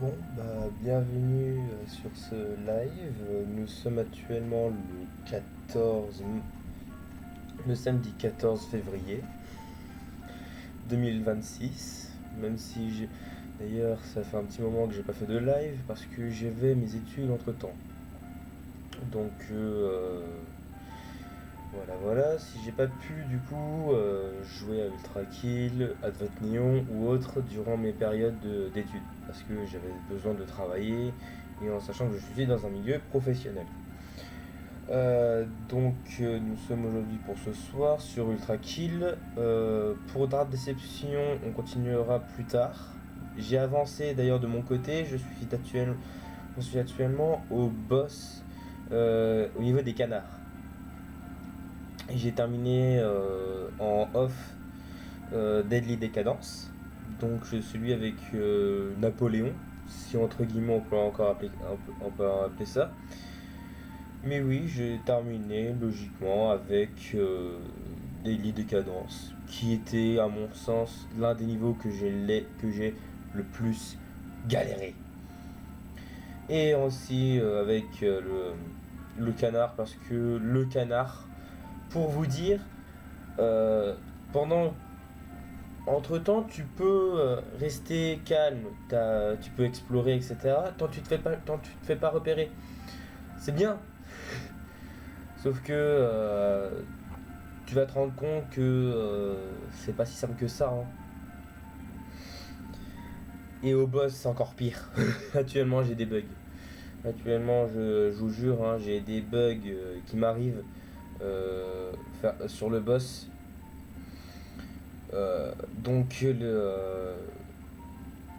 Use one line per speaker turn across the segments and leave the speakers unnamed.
Bon, bienvenue sur ce live. Nous sommes actuellement le samedi 14 février 2026. Même si d'ailleurs, ça fait un petit moment que j'ai pas fait de live parce que j'avais mes études entre temps. Donc, voilà. Si j'ai pas pu du coup jouer à Ultra Kill, Advent Neon ou autre durant mes périodes d'études parce que j'avais besoin de travailler et en sachant que je suis dans un milieu professionnel. Nous sommes aujourd'hui pour ce soir sur Ultra Kill. Pour Dark Déception, on continuera plus tard. J'ai avancé d'ailleurs de mon côté, je suis actuellement au boss au niveau des canards. J'ai terminé en off Deadly Décadence. Donc je suis celui avec Napoléon, si entre guillemets on peut appeler ça. Mais oui, j'ai terminé logiquement avec Deadly Décadence, qui était à mon sens l'un des niveaux que j'ai le plus galéré. Et aussi avec le canard, parce que le canard, pour vous dire, pendant entre temps tu peux rester calme, tu peux explorer, etc. Tant que tu te fais pas repérer, c'est bien. Sauf que tu vas te rendre compte que c'est pas si simple que ça, hein. Et au boss c'est encore pire. Actuellement j'ai des bugs. Actuellement je vous jure, hein, j'ai des bugs qui m'arrivent sur le boss.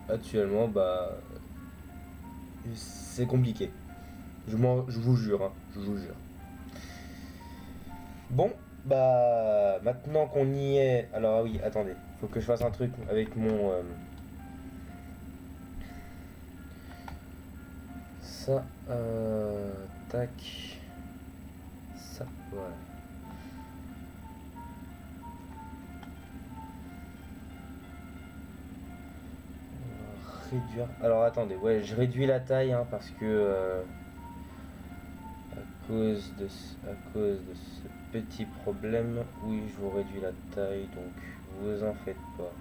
Actuellement c'est compliqué. Je vous jure, hein, je vous jure. Bon, maintenant qu'on y est, alors ah oui, attendez, faut que je fasse un truc avec mon ça, tac, ça, voilà. Réduire. Alors attendez, ouais, je réduis la taille, hein, parce que à cause de ce petit problème, oui, je vous réduis la taille, donc vous en faites pas.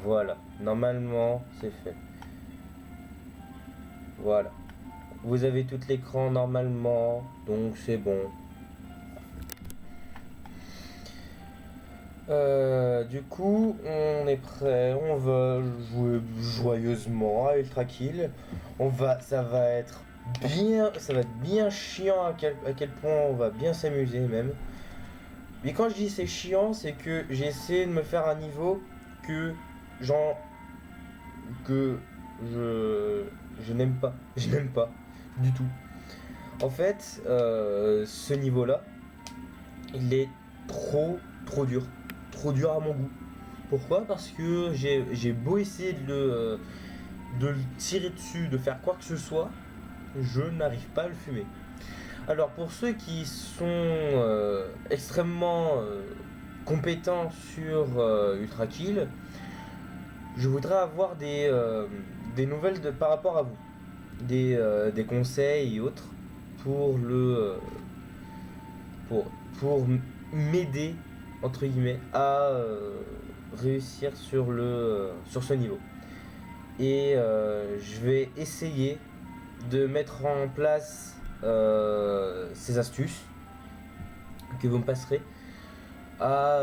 Voilà, normalement c'est fait. Voilà, vous avez tout l'écran normalement, donc c'est bon. Du coup, on est prêt, on va jouer joyeusement à Ultra Kill. Ça va être bien chiant à quel point on va bien s'amuser même. Mais quand je dis c'est chiant, c'est que j'ai essayé de me faire un niveau que genre que je n'aime pas, je n'aime pas du tout. En fait, ce niveau-là, il est trop dur. Trop dur à mon goût. Pourquoi? Parce que j'ai beau essayer de le tirer dessus, de faire quoi que ce soit, je n'arrive pas à le fumer. Alors pour ceux qui sont extrêmement compétents sur Ultra Kill, je voudrais avoir des nouvelles par rapport à vous. Des conseils et autres pour pour m'aider entre guillemets à réussir sur sur ce niveau. Et je vais essayer de mettre en place ces astuces que vous me passerez à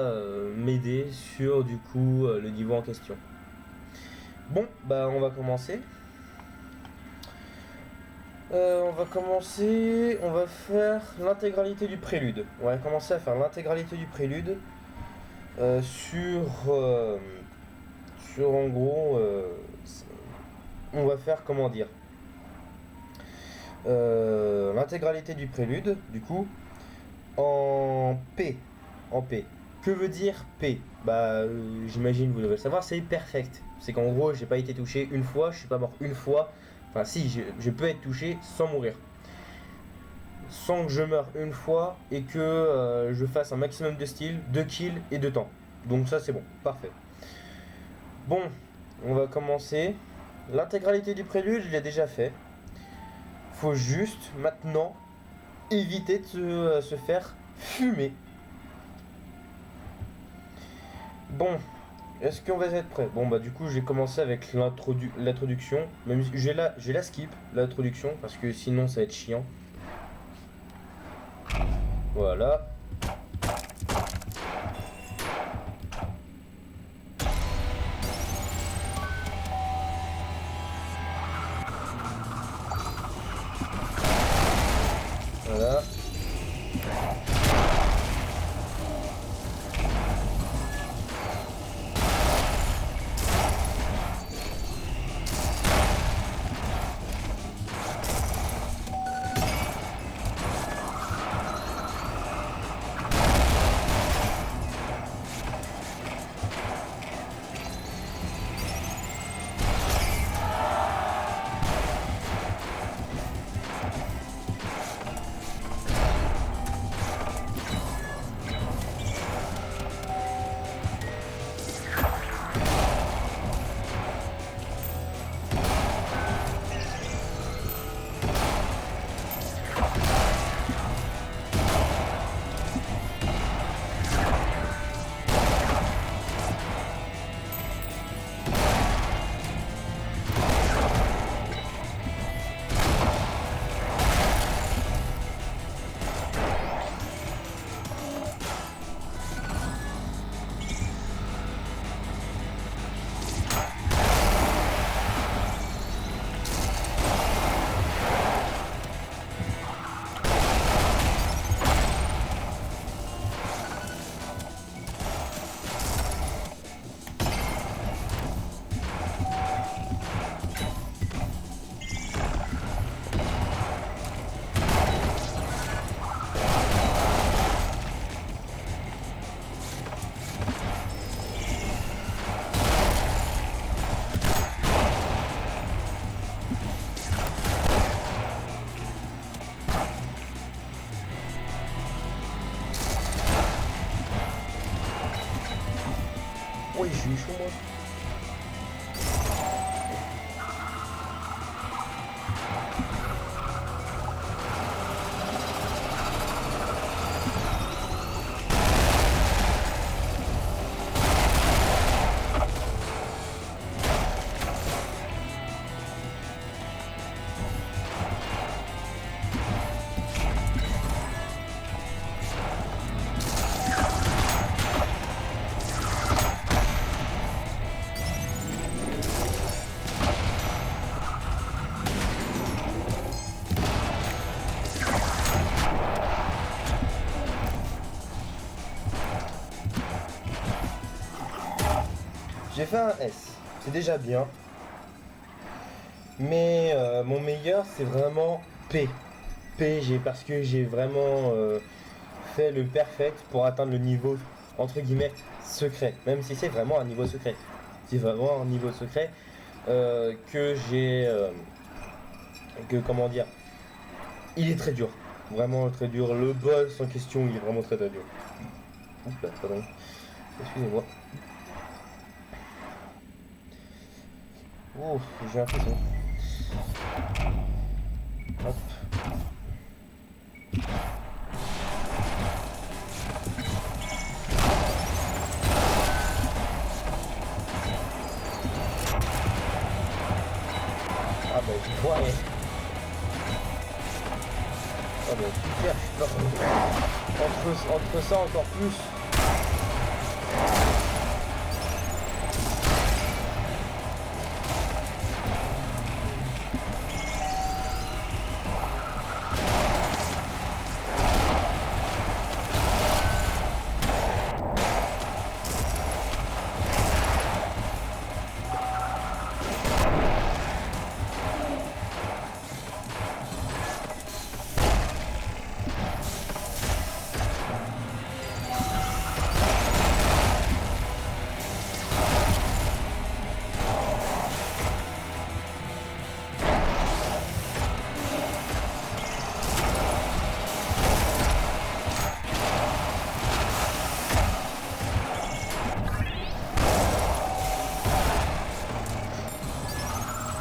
m'aider sur du coup le niveau en question. Bon, on va commencer. On va faire l'intégralité du prélude. On va commencer à faire l'intégralité du prélude sur en gros, on va faire comment dire l'intégralité du prélude, du coup, en P. En P. Que veut dire P? J'imagine vous devez le savoir, c'est perfect. C'est qu'en gros, j'ai pas été touché une fois, je suis pas mort une fois. Enfin, si, je peux être touché sans mourir. Sans que je meure une fois et que je fasse un maximum de style, de kills et de temps. Donc ça, c'est bon, parfait. Bon, on va commencer. l'intégralité du prélude, je l'ai déjà fait. Faut juste maintenant éviter de se faire fumer. Bon, est-ce qu'on va être prêt? Bon bah du coup j'ai commencé avec l'introduction. Même si j'ai la skip l'introduction parce que sinon ça va être chiant. Voilà. Voilà. Oui, je suis chaud moi. J'ai fait un S, c'est déjà bien. Mais mon meilleur c'est vraiment P. Parce que j'ai vraiment fait le perfect pour atteindre le niveau entre guillemets secret. Même si c'est vraiment un niveau secret. C'est vraiment un niveau secret que j'ai... que comment dire... Il est très dur. Vraiment très dur. Le boss en question il est vraiment très dur. Oups là, pardon. Excusez-moi. Ouf, j'ai l'impression. Hop. Ah bah j'y vois, hein. Ah bah super, je suis pas... entre ça encore plus.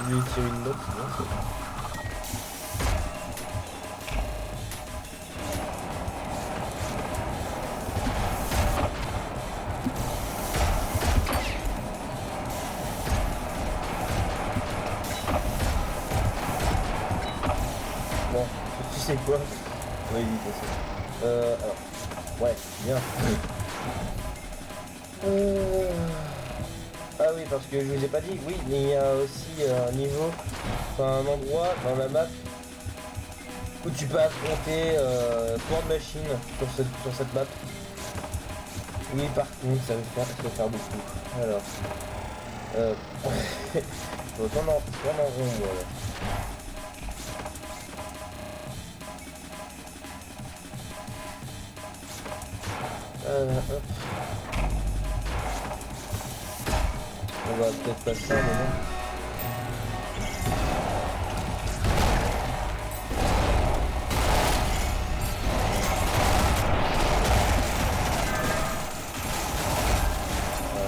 lui tirer une note, c'est bien ça. Bon, tu sais quoi? Oui, c'est ça. Alors. Ouais, bien. Ah oui, parce que je vous ai pas dit, oui, mais il y a aussi un niveau, enfin un endroit dans la map où tu peux affronter Sword Machine sur cette map. Oui, par contre, ça va faire beaucoup. Alors, faut tourner en rond, voilà. Hop. On va peut-être passer un moment.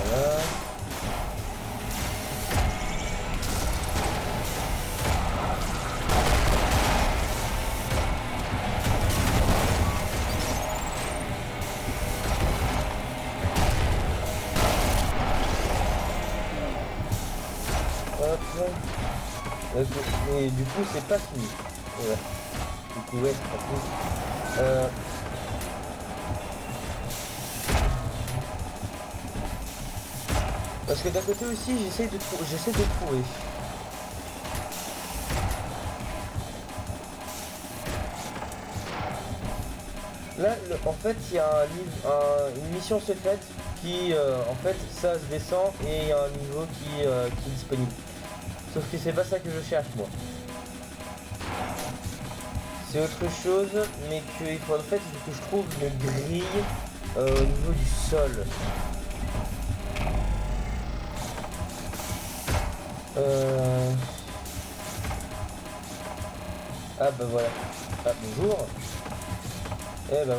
Voilà. Hop. Et du coup, c'est pas fini. Ouais. Du coup, ouais, c'est pas fini. Parce que d'un côté aussi, j'essaie de trouver. Là, en fait, il y a une mission secrète qui, en fait, ça se descend et il y a un niveau qui est disponible. Sauf que c'est pas ça que je cherche, moi. C'est autre chose, mais qu'il faut en fait que je trouve une grille au niveau du sol. Ah bah voilà. Ah bonjour. Eh bah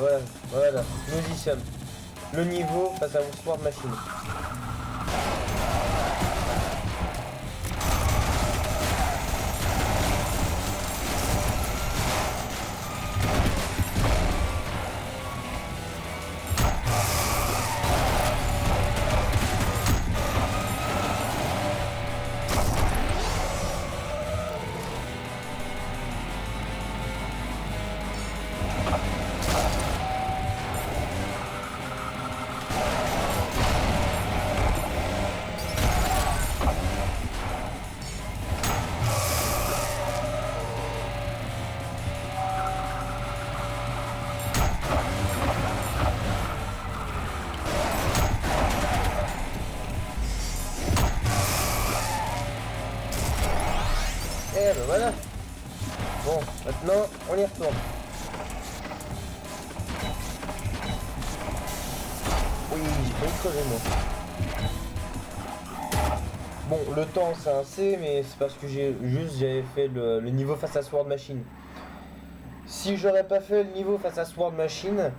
voilà, nous y sommes. Le niveau face à Sword Machine. Eh ben voilà. Bon, maintenant on y retourne. Oui, j'ai failli crever moi. Bon, le temps c'est un C, mais c'est parce que j'avais fait le niveau face à Sword Machine. Si j'aurais pas fait le niveau face à Sword Machine,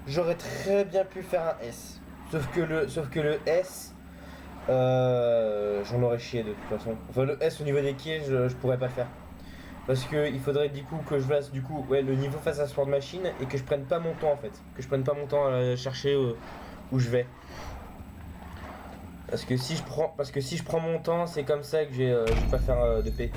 j'aurais très bien pu faire un S. Sauf que le S, j'en aurais chié de toute façon. Enfin le S au niveau des quais, je pourrais pas le faire. Parce que il faudrait du coup que je fasse du coup le niveau face à Sword Machine et que je prenne pas mon temps en fait. Que je prenne pas mon temps à chercher où je vais. Parce que si je prends mon temps, c'est comme ça que je vais pas faire de paix.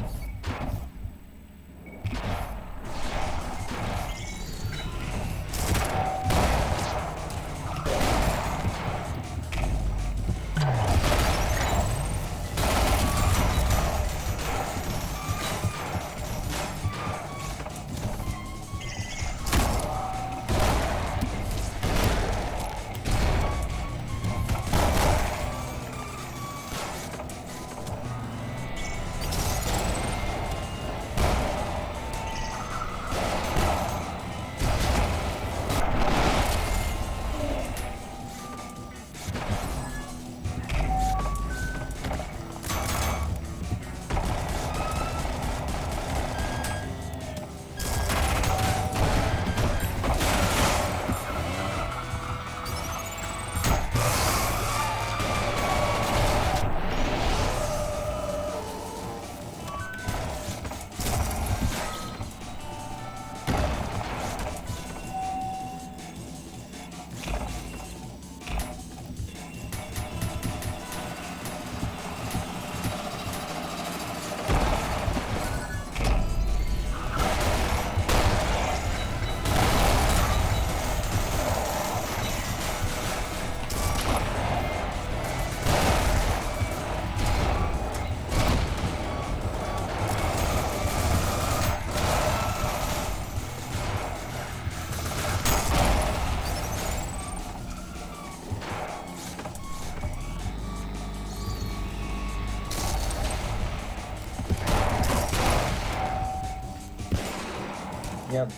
Merde.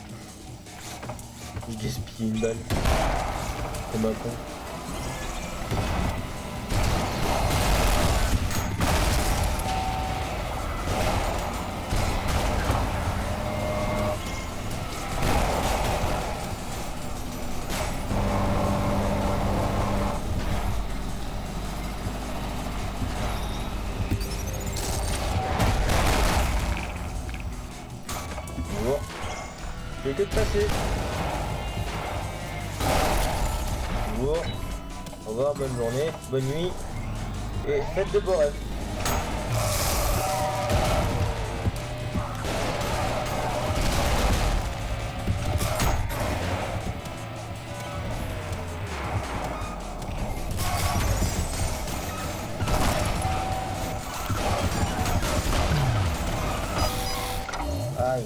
J'ai gaspillé une balle. C'est ma con. Bon. J'ai que de passer. Bon. Au revoir, bonne journée, bonne nuit. Et faites de beaux rêves. Aïe.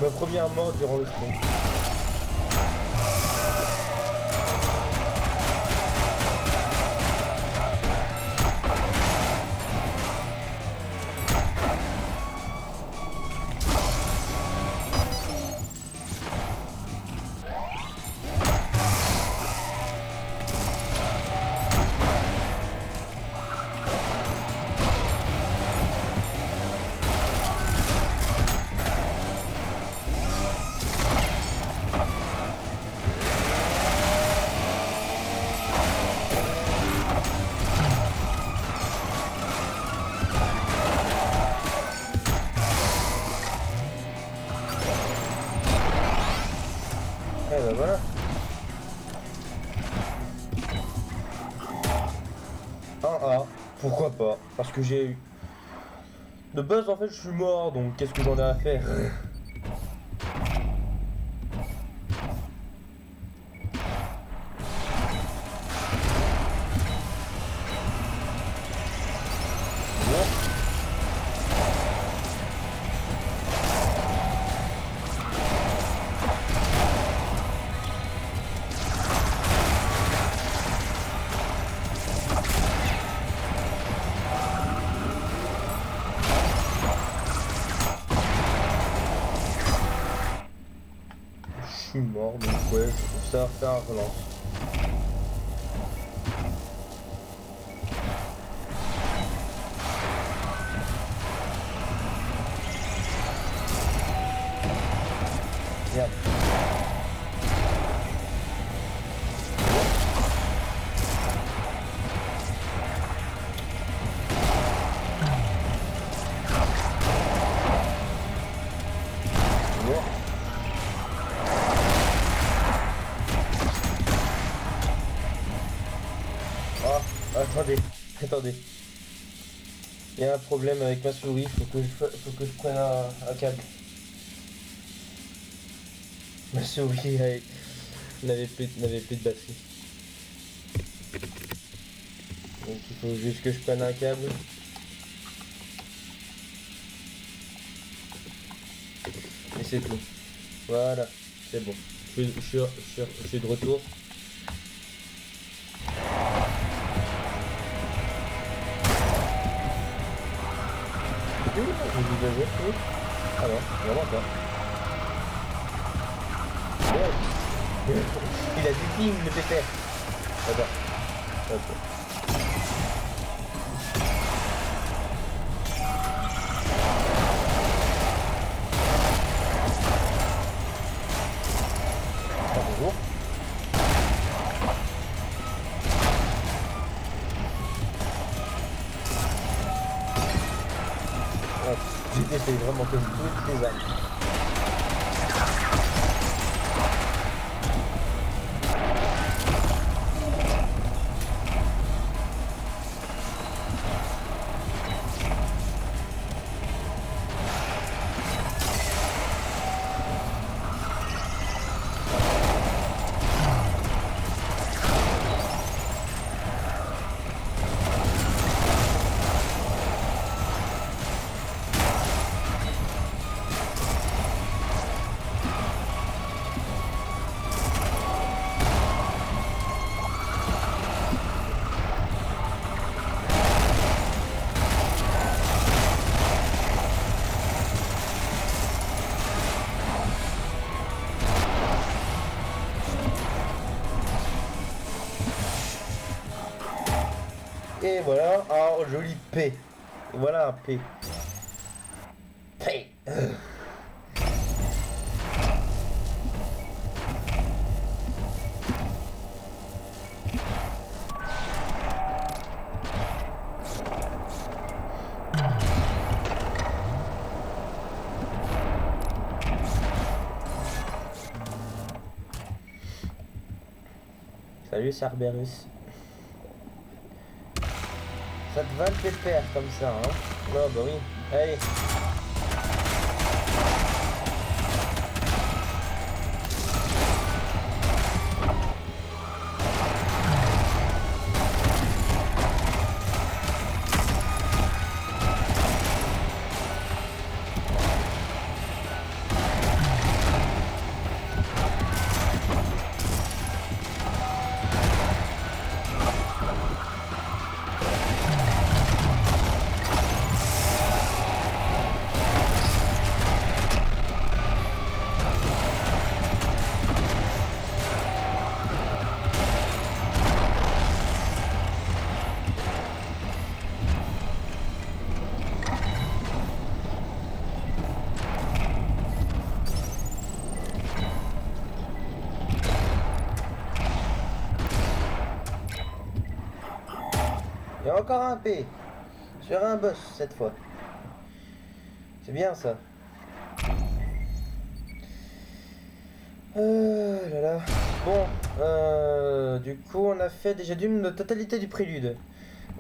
Ma première mort durant le stream. Et ben voilà. Un A, pourquoi pas? Parce que j'ai eu. De base en fait je suis mort, donc qu'est-ce que j'en ai à faire? Je suis mort, donc ouais, ça va faire un relance. Merde. Attendez, attendez. Il y a un problème avec ma souris, faut que je prenne un câble. Ma souris n'avait plus de batterie. Donc il faut juste que je prenne un câble. Et c'est tout. Voilà, c'est bon. Je suis de retour. Ah non, vraiment pas. Il a du team le pépère. Attends. Bonjour. J'essaie vraiment comme toutes les armes. Et voilà un joli P. Voilà un P. P. Salut Cerberus. Ça te va le pépère comme ça, hein? Non, bah oui. Allez. Il y a encore un P. Sur un boss cette fois. C'est bien ça. Là là. Bon, du coup on a fait déjà d'une totalité du prélude.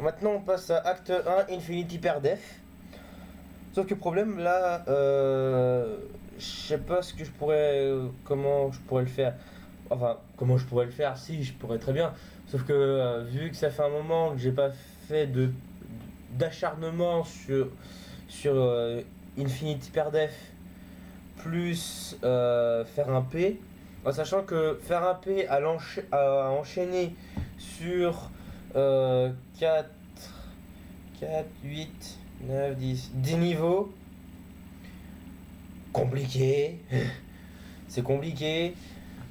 Maintenant on passe à acte 1 Infinity Perdef. Sauf que problème là, je sais pas ce que je pourrais, comment je pourrais le faire. Enfin, comment je pourrais le faire, si je pourrais très bien. Sauf que vu que ça fait un moment que j'ai pas fait d'acharnement sur Infinity Perdef plus faire un P, en sachant que faire un P à enchaîner sur 4, 8, 9, 10 niveaux, compliqué, c'est compliqué,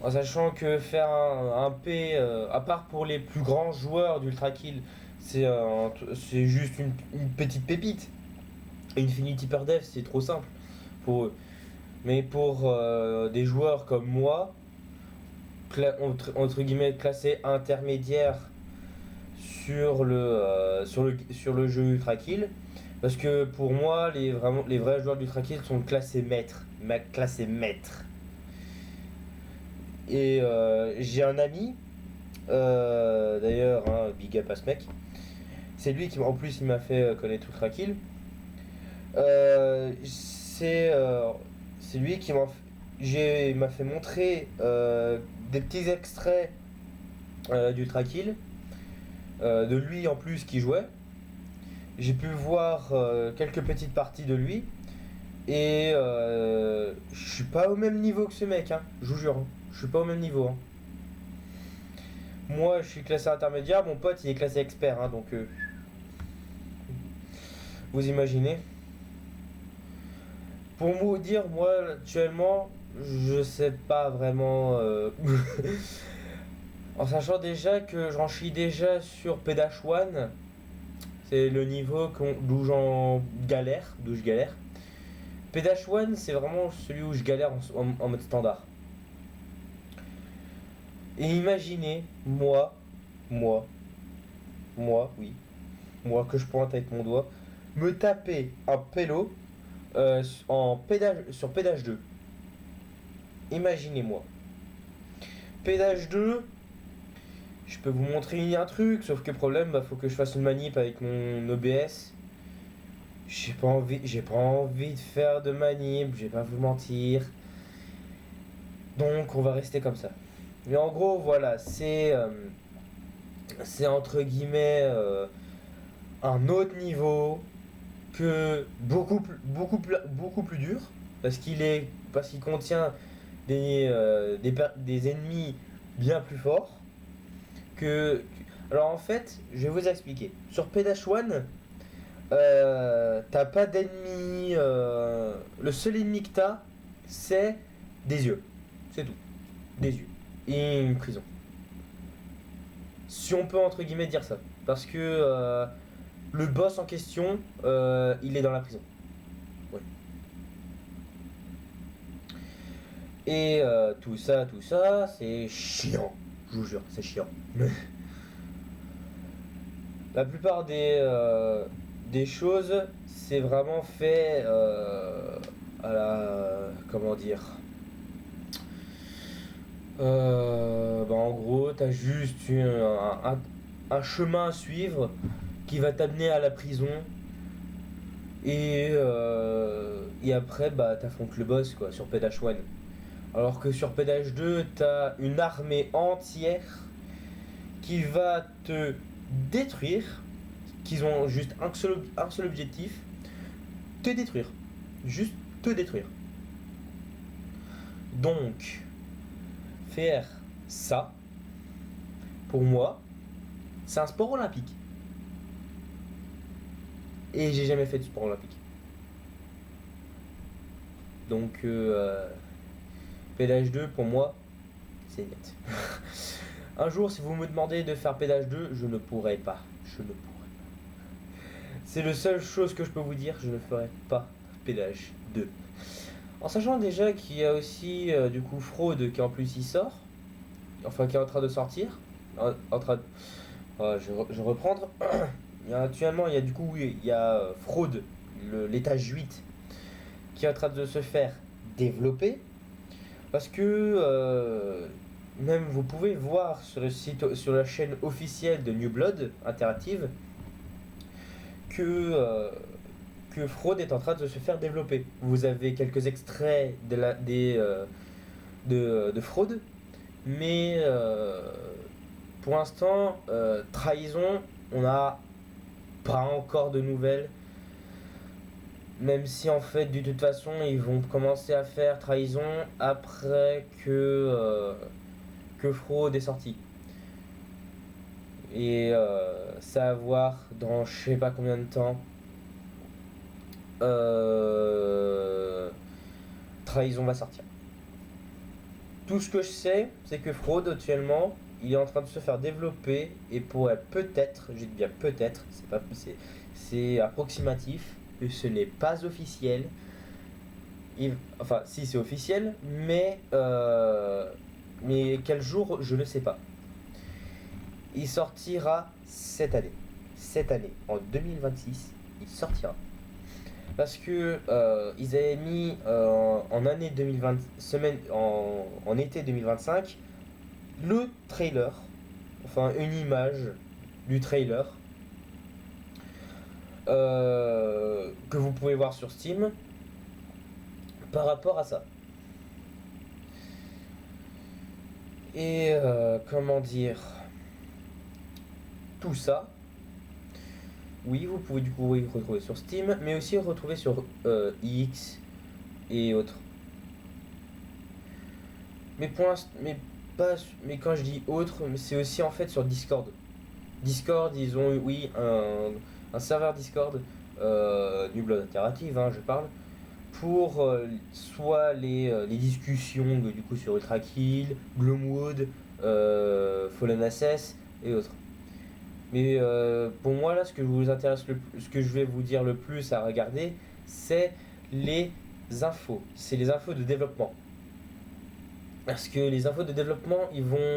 en sachant que faire un P, à part pour les plus grands joueurs d'Ultra Kill, c'est juste une petite pépite. Infinity Perdef, c'est trop simple pour eux. Mais pour des joueurs comme moi, entre guillemets classés intermédiaires sur le jeu Ultra Kill, parce que pour moi, les vrais joueurs d'Ultra Kill sont classés maîtres. Classés maîtres. Et j'ai un ami, d'ailleurs, hein, big up à ce mec. C'est lui qui, en plus, il m'a fait connaître Ultra Kill. C'est lui qui m'a fait montrer des petits extraits d'Ultra Kill, de lui en plus qui jouait. J'ai pu voir quelques petites parties de lui et je suis pas au même niveau que ce mec, hein, je vous jure, hein. Je suis pas au même niveau, hein. Moi je suis classé intermédiaire, mon pote il est classé expert, hein, donc vous imaginez. Pour vous dire, moi actuellement, je sais pas vraiment. En sachant déjà que j'en suis déjà sur PH1, c'est le niveau d'où je galère. PH1, c'est vraiment celui où je galère en mode standard. Et imaginez, oui, moi que je pointe avec mon doigt, me taper un pélo sur pédage 2. Imaginez-moi. Pédage 2, je peux vous montrer un truc, sauf que problème, faut que je fasse une manip avec mon OBS. J'ai pas envie de faire de manip, je vais pas vous mentir. Donc on va rester comme ça. Mais en gros, voilà, c'est entre guillemets un autre niveau que beaucoup plus dur parce qu'il contient des ennemis bien plus forts alors en fait je vais vous expliquer sur PH1. T'as pas d'ennemis, le seul ennemi que t'as c'est des yeux, c'est tout, des yeux et une prison, si on peut entre guillemets dire ça. parce que le boss en question, il est dans la prison. Ouais. Et tout ça, c'est chiant. Je vous jure, c'est chiant. La plupart des choses, c'est vraiment fait à la... Comment dire en gros, t'as juste un chemin à suivre qui va t'amener à la prison. Et après, bah, t'affrontes le boss quoi, sur PH1. Alors que sur PH2, t'as une armée entière qui va te détruire, qu'ils ont juste un seul objectif, te détruire. Juste te détruire. Donc, faire ça, pour moi, c'est un sport olympique. Et j'ai jamais fait de sport olympique. Donc, pédage 2, pour moi, c'est net. Un jour, si vous me demandez de faire pédage 2, je ne pourrai pas. Je ne pourrai pas. C'est la seule chose que je peux vous dire, je ne ferai pas pédage 2. En sachant déjà qu'il y a aussi du coup Fraude qui en plus il sort, enfin qui est en train de sortir, je vais reprendre. Actuellement il y a du coup il y a Fraude, l'étage 8, qui est en train de se faire développer, parce que même vous pouvez voir sur le site, sur la chaîne officielle de New Blood Interactive, que Fraude est en train de se faire développer. Vous avez quelques extraits de Fraude, mais pour l'instant, Trahison, on n'a pas encore de nouvelles. Même si en fait, de toute façon, ils vont commencer à faire Trahison après que Fraude est sorti. Et ça à voir dans je sais pas combien de temps. Trahison va sortir. Tout ce que je sais, c'est que Fraude actuellement, il est en train de se faire développer et pourrait peut-être, je dis bien peut-être, c'est approximatif, que ce n'est pas officiel. Enfin, si c'est officiel, mais quel jour, je ne sais pas. Il sortira cette année. Cette année, en 2026, il sortira. Parce que ils avaient mis en année 2020, en été 2025, le trailer, enfin une image du trailer que vous pouvez voir sur Steam par rapport à ça. Et comment dire, tout ça, oui, vous pouvez du coup retrouver sur Steam, mais aussi retrouver sur X et autres. Mais pour l'instant, mais quand je dis autre, c'est aussi en fait sur Discord. Discord, ils ont oui un serveur Discord, New Blood Interactive, hein, je parle, pour soit les discussions du coup sur Ultra Kill, Gloomwood, Fallen Assess et autres. Mais pour moi là, ce que je vais vous dire le plus à regarder, c'est les infos. C'est les infos de développement. Parce que les infos de développement, ils vont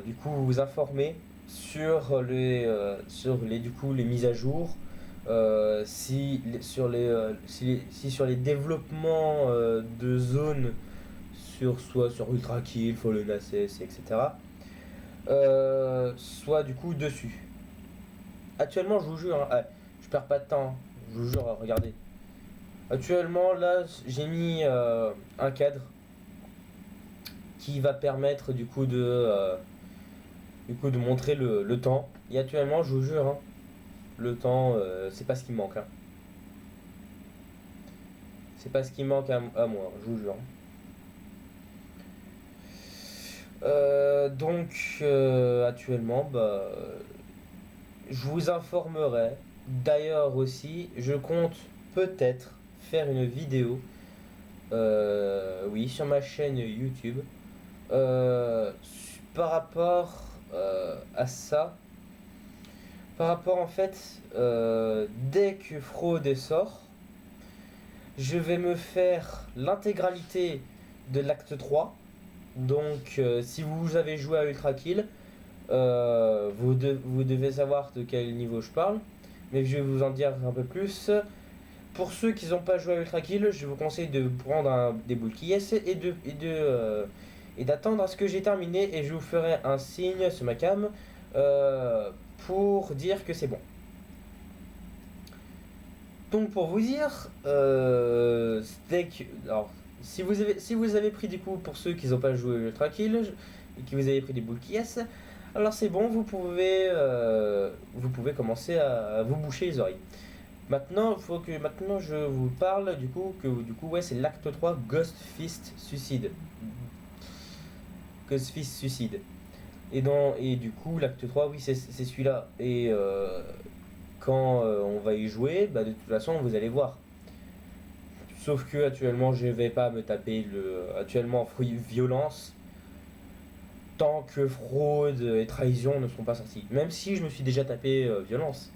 du coup vous informer sur les mises à jour, sur les développements de zones soit sur Ultra Kill, Fallen Access, etc. Soit du coup dessus. Actuellement, je vous jure, hein, je perds pas de temps, je vous jure, regardez. Actuellement, là, j'ai mis un cadre qui va permettre du coup de montrer le temps. Et actuellement, je vous jure, hein, le temps, c'est pas ce qui manque. Hein. C'est pas ce qui manque à moi, je vous jure. Donc, actuellement, bah, je vous informerai. D'ailleurs aussi, je compte peut-être faire une vidéo, oui, sur ma chaîne YouTube, par rapport à ça, par rapport en fait, dès que Fraude sort, je vais me faire l'intégralité de l'acte 3. Donc si vous avez joué à Ultra Kill, vous devez savoir de quel niveau je parle, mais je vais vous en dire un peu plus. Pour ceux qui n'ont pas joué à Ultra Kill, je vous conseille de prendre des boules qui yes et d'attendre à ce que j'ai terminé, et je vous ferai un signe sur ma cam pour dire que c'est bon. Donc pour vous dire, alors si vous avez pris du coup, pour ceux qui n'ont pas joué à Ultra Kill et qui vous avez pris des boules qui yes, alors c'est bon, vous pouvez commencer à vous boucher les oreilles. Maintenant, je vous parle du coup ouais, c'est l'acte 3, Ghost Fist Suicide. Ghost Fist Suicide. Et du coup, l'acte 3, oui, c'est celui-là. Et quand on va y jouer, bah, de toute façon, vous allez voir. Sauf que actuellement, je vais pas me taper actuellement violence tant que fraude et trahison ne sont pas sortis. Même si je me suis déjà tapé violence.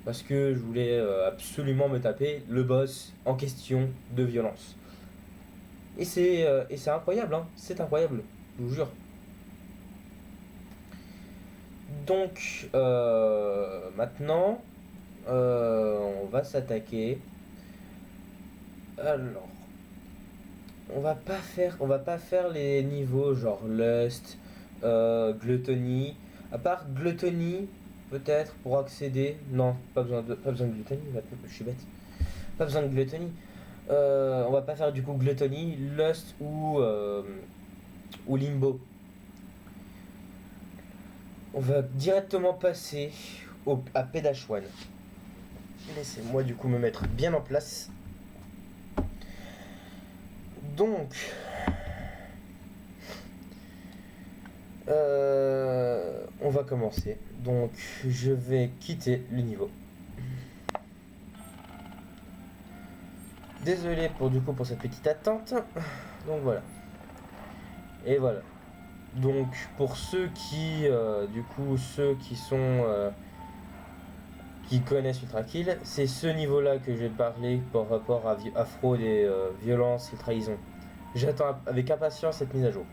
Parce que je voulais absolument me taper le boss en question de violence. Et c'est incroyable, hein. C'est incroyable, je vous jure. Donc, maintenant, on va s'attaquer. Alors, on va pas faire les niveaux genre Lust, Gluttony. À part Gluttony, peut-être pour accéder. Non, pas besoin de Gluttony, je suis bête. Pas besoin de Gluttony. On va pas faire du coup Gluttony, Lust ou Limbo. On va directement passer à Pedash-1. Laissez-moi du coup me mettre bien en place. Donc, on va commencer. Donc, je vais quitter le niveau. Désolé pour cette petite attente. Donc voilà. Et voilà. Donc pour ceux qui qui connaissent Ultra Kill, c'est ce niveau-là que je vais parler par rapport à fraude et violence et trahison. J'attends avec impatience cette mise à jour.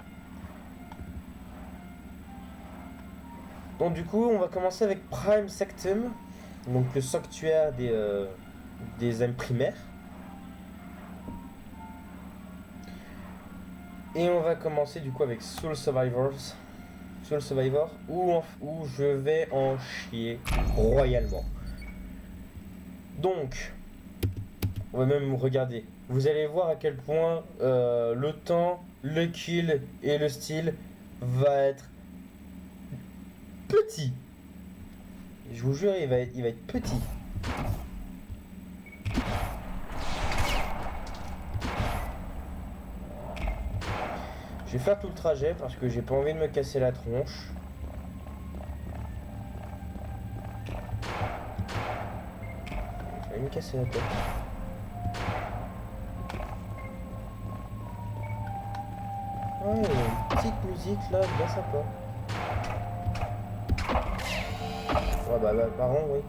Donc du coup, on va commencer avec Prime Sanctum, donc le sanctuaire des âmes primaires. Et on va commencer du coup avec Soul Survivor, où je vais en chier royalement. Donc, on va même regarder. Vous allez voir à quel point le temps, le kill et le style va être petit. Je vous jure, il va être petit. Je vais faire tout le trajet parce que j'ai pas envie de me casser la tronche. Je vais me casser la tête. Ouais, il y a une petite musique là, bien sympa. Ouais, bah, pardon, oui.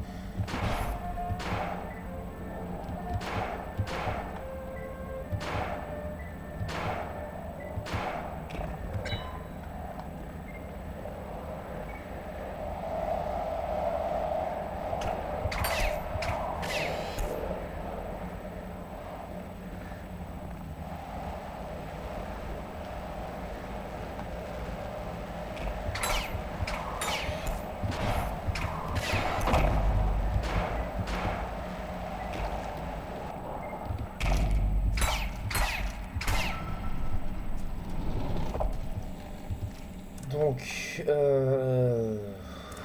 Donc,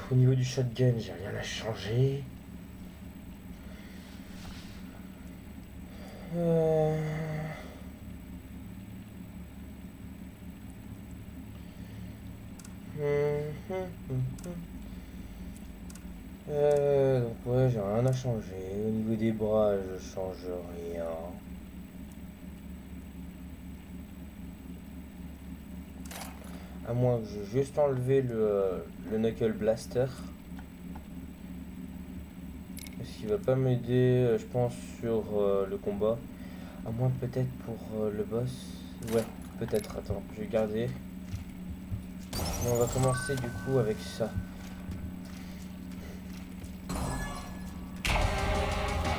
au niveau du shotgun, j'ai rien à changer. Donc ouais, j'ai rien à changer. Au niveau des bras, je change rien. À moins que j'ai juste enlevé le Knuckle Blaster. Parce qu'il va pas m'aider, je pense, sur le combat. À moins peut-être pour le boss. Ouais, peut-être. Attends, je vais garder. Mais on va commencer du coup avec ça.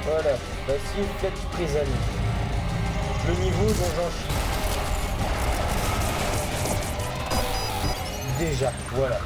Voilà, facile, faites prison. Le niveau dont j'en chie. Déjà, voilà.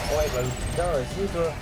Ouais, bah putain, vas-y toi.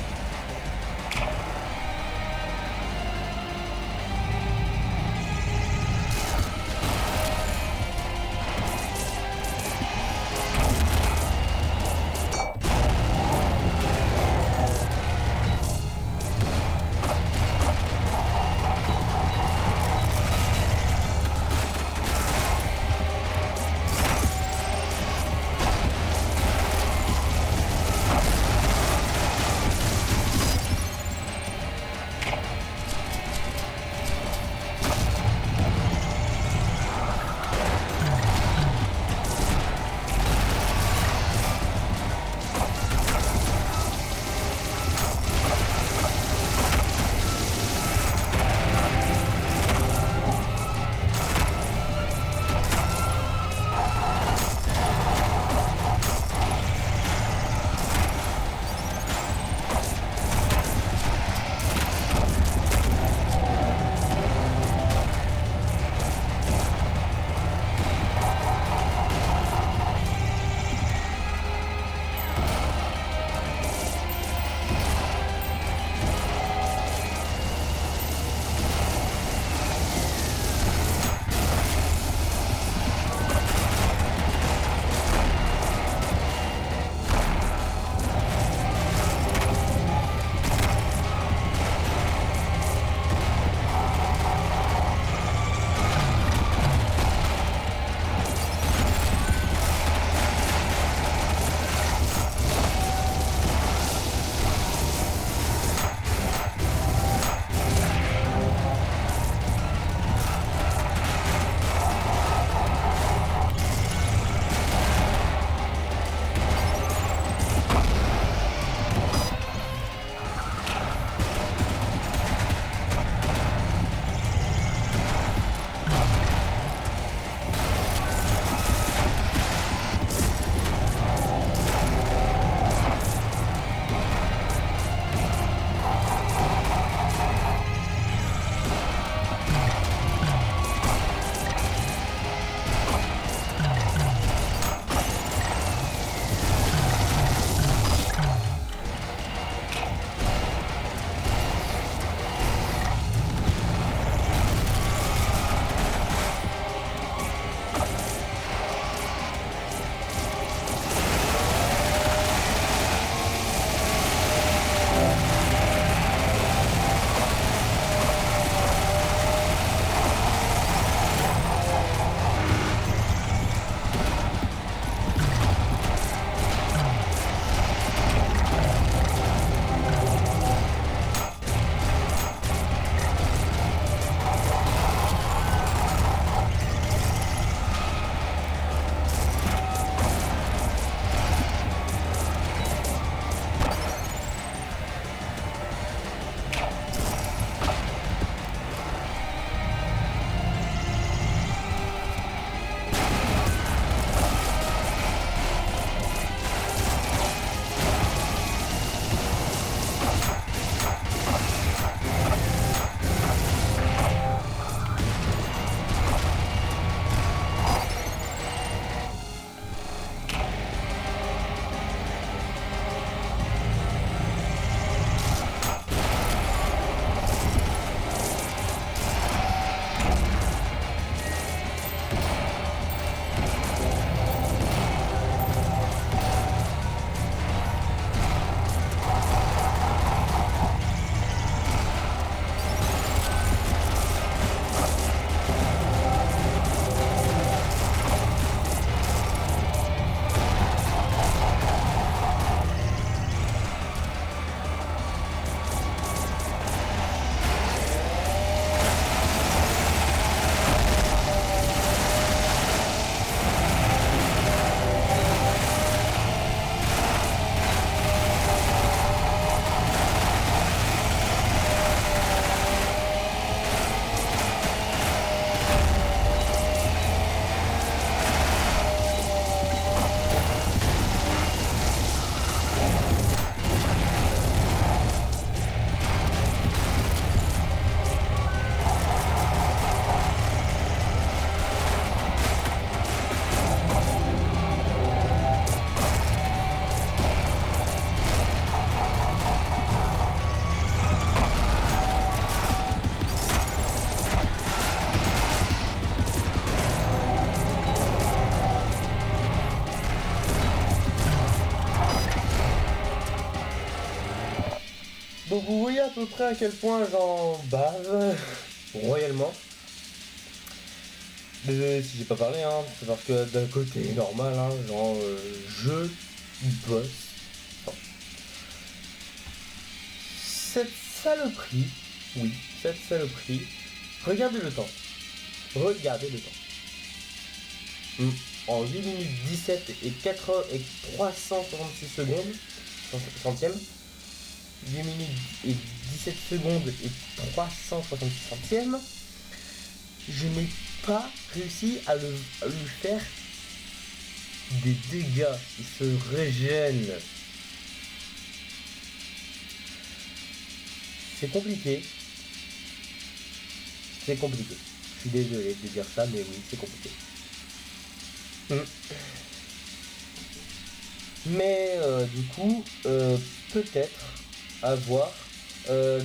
Bon, vous voyez à peu près à quel point j'en bave royalement. Désolé si j'ai pas parlé, hein, c'est parce que d'un côté normal, hein, genre je bosse. Enfin, cette saloperie, oui, cette saloperie, regardez le temps. Regardez le temps. En 8 minutes 17 et 4 et 366 secondes, centièmes, 8 minutes et 17 secondes et 366 centièmes, je n'ai pas réussi à lui faire des dégâts. Il se régène. C'est compliqué. C'est compliqué. Je suis désolé de dire ça, mais oui, c'est compliqué. Mais du coup, peut-être à voir.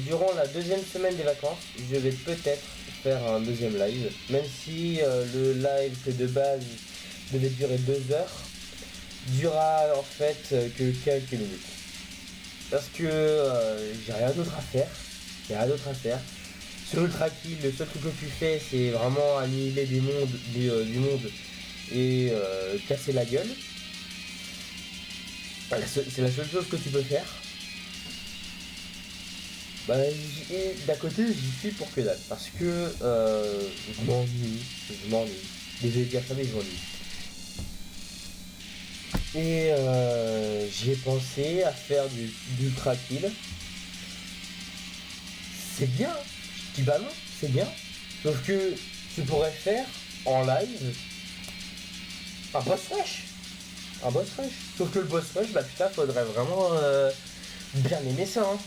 Durant la deuxième semaine des vacances, je vais peut-être faire un deuxième live. Même si le live que de base devait durer 2 heures, durera en fait que quelques minutes. Parce que j'ai rien d'autre à faire. J'ai rien d'autre à faire. Sur Ultra Kill, le seul truc que tu fais, c'est vraiment annihiler du monde et casser la gueule. C'est la seule chose que tu peux faire. Bah, et d'à côté, j'y suis pour que dalle. Parce que je m'ennuie. Désolé de dire ça, mais je m'ennuie. Et j'ai pensé à faire du Ultra Kill. C'est bien, je dis bah non, c'est bien. Sauf que tu pourrais faire en live un boss rush. Un boss rush. Sauf que le boss rush, bah putain, faudrait vraiment bien aimer ça. Hein.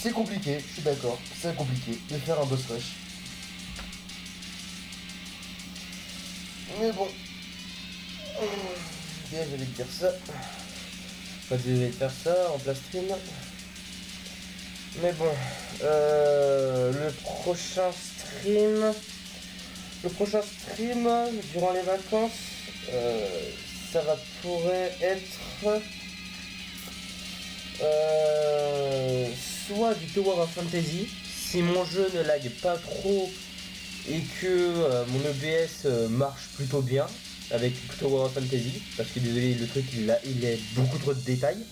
C'est compliqué, je suis d'accord. C'est compliqué de faire un boss rush. Mais bon. Bien, je vais te dire ça. Enfin, je vais te faire ça en plein stream. Mais bon. Le prochain stream. Durant les vacances, ça va pourrait être soit du Tower of Fantasy, si mon jeu ne lag pas trop et que mon EBS marche plutôt bien avec Tower of Fantasy, parce que désolé, le truc il a beaucoup trop de détails.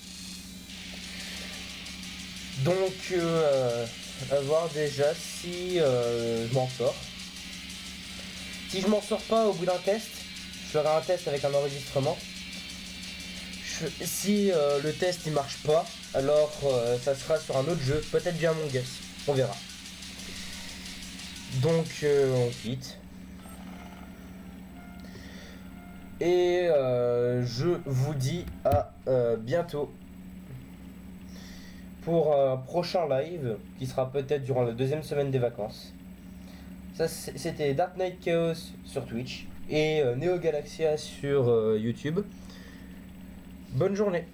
Donc à voir déjà si je m'en sors. Si je m'en sors pas au bout d'un test, je ferai un test avec un enregistrement. Si le test il marche pas, alors ça sera sur un autre jeu, peut-être bien Among Us, on verra. Donc on quitte. Et je vous dis à bientôt pour un prochain live qui sera peut-être durant la deuxième semaine des vacances. Ça c'était Dark Knight Chaos sur Twitch et Neo Galaxia sur YouTube. Bonne journée.